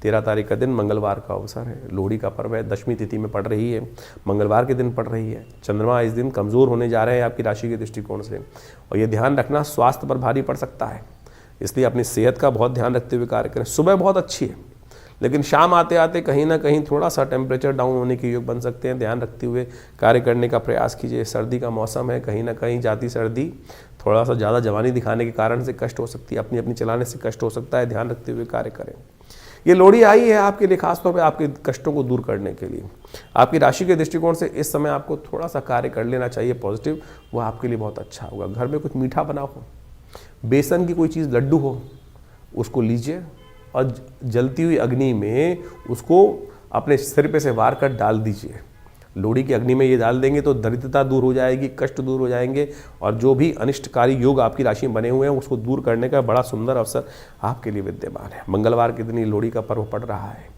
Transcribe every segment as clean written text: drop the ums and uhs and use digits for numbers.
13 तारीख का दिन मंगलवार का अवसर है, लोहड़ी का पर्व है, दशमी तिथि में पड़ रही है, मंगलवार के दिन पड़ रही है। चंद्रमा इस दिन कमज़ोर होने जा रहे हैं आपकी राशि के दृष्टिकोण से, और ये ध्यान रखना स्वास्थ्य पर भारी पड़ सकता है, इसलिए अपनी सेहत का बहुत ध्यान रखते हुए कार्य करें। सुबह बहुत अच्छी है, लेकिन शाम आते आते कहीं ना कहीं थोड़ा सा टेम्परेचर डाउन होने के योग बन सकते हैं, ध्यान रखते हुए कार्य करने का प्रयास कीजिए। सर्दी का मौसम है, कहीं ना कहीं जाती सर्दी थोड़ा सा ज़्यादा जवानी दिखाने के कारण से कष्ट हो सकती है, अपनी अपनी चलाने से कष्ट हो सकता है, ध्यान रखते हुए कार्य करें। ये लोहड़ी आई है आपके लिए खासतौर पर आपके कष्टों को दूर करने के लिए। आपकी राशि के दृष्टिकोण से इस समय आपको थोड़ा सा कार्य कर लेना चाहिए पॉजिटिव, वो आपके लिए बहुत अच्छा होगा। घर में कुछ मीठा बना हो, बेसन की कोई चीज़ लड्डू हो, उसको लीजिए और जलती हुई अग्नि में उसको अपने सिर पे से वार कर डाल दीजिए। लोहड़ी की अग्नि में ये डाल देंगे तो दरिद्रता दूर हो जाएगी, कष्ट दूर हो जाएंगे, और जो भी अनिष्टकारी योग आपकी राशि में बने हुए हैं उसको दूर करने का बड़ा सुंदर अवसर आपके लिए विद्यमान है। मंगलवार के दिन ये लोहड़ी का पर्व पड़ रहा है,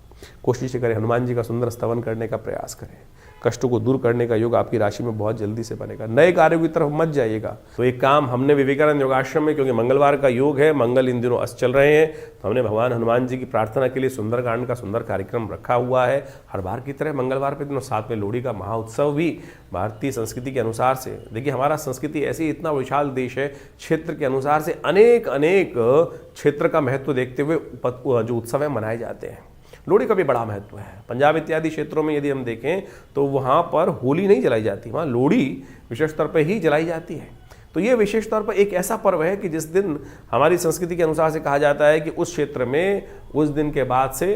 कोशिश करें हनुमान जी का सुंदर स्तवन करने का प्रयास करें। कष्टों को दूर करने का योग आपकी राशि में बहुत जल्दी से बनेगा। नए कार्यों की तरफ मत जाइएगा। तो एक काम हमने विवेकानंद योगाश्रम में, क्योंकि मंगलवार का योग है, मंगल इन दिनों अस्त चल रहे हैं, तो हमने भगवान हनुमान जी की प्रार्थना के लिए सुंदरकांड का सुंदर कार्यक्रम रखा हुआ है। हर बार की तरह मंगलवार के दिन साथ में लोहड़ी का महाउत्सव भी भारतीय संस्कृति के अनुसार से, देखिए हमारा संस्कृति ऐसी इतना विशाल देश है, क्षेत्र के अनुसार से अनेक अनेक क्षेत्र का महत्व देखते हुए जो उत्सव है मनाए जाते हैं। लोहड़ी का भी बड़ा महत्व है। पंजाब इत्यादि क्षेत्रों में यदि हम देखें तो वहाँ पर होली नहीं जलाई जाती, वहाँ लोहड़ी विशेष तौर पर ही जलाई जाती है। तो ये विशेष तौर पर एक ऐसा पर्व है कि जिस दिन हमारी संस्कृति के अनुसार से कहा जाता है कि उस क्षेत्र में उस दिन के बाद से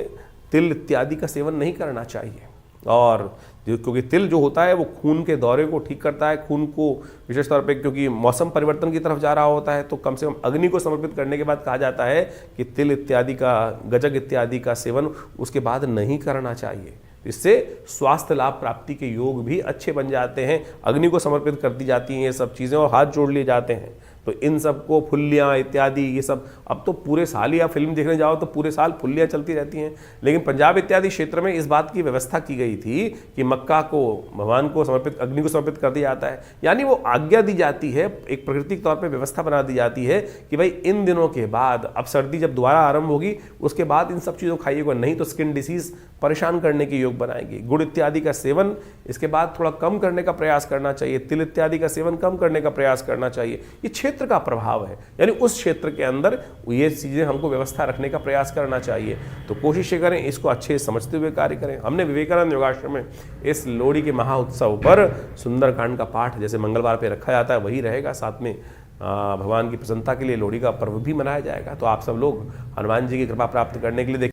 तिल इत्यादि का सेवन नहीं करना चाहिए, और क्योंकि तिल जो होता है वो खून के दौरे को ठीक करता है, खून को विशेष तौर पे, क्योंकि मौसम परिवर्तन की तरफ जा रहा होता है, तो कम से कम अग्नि को समर्पित करने के बाद कहा जाता है कि तिल इत्यादि का, गजक इत्यादि का सेवन उसके बाद नहीं करना चाहिए। इससे स्वास्थ्य लाभ प्राप्ति के योग भी अच्छे बन जाते हैं, अग्नि को समर्पित कर दी जाती हैं ये सब चीज़ें और हाथ जोड़ लिए जाते हैं। तो इन सब को फुल्लियाँ इत्यादि ये सब, अब तो पूरे साल ही आप फिल्म देखने जाओ तो पूरे साल फुल्लियाँ चलती रहती हैं, लेकिन पंजाब इत्यादि क्षेत्र में इस बात की व्यवस्था की गई थी कि मक्का को भगवान को समर्पित, अग्नि को समर्पित कर दिया जाता है। यानी वो आज्ञा दी जाती है, एक प्राकृतिक तौर पर व्यवस्था बना दी जाती है कि भाई इन दिनों के बाद, अब सर्दी जब दोबारा आरंभ होगी उसके बाद इन सब चीज़ों खाइएगा, नहीं तो स्किन डिसीज परेशान करने के योग बनाएगी। गुड़ इत्यादि का सेवन इसके बाद थोड़ा कम करने का प्रयास करना चाहिए, तिल इत्यादि का सेवन कम करने का प्रयास करना चाहिए। ये क्षेत्र का प्रभाव है, यानी उस क्षेत्र के अंदर ये चीज़ें हमको व्यवस्था रखने का प्रयास करना चाहिए। तो कोशिश करें इसको अच्छे समझते हुए कार्य करें। हमने विवेकानंद योगाश्रम में इस लोहड़ी के महाउत्सव पर सुंदरकांड का पाठ जैसे मंगलवार पे रखा जाता है वही रहेगा, साथ में भगवान की प्रसन्नता के लिए लोहड़ी का पर्व भी मनाया जाएगा। तो आप सब लोग हनुमान जी की कृपा प्राप्त करने के लिए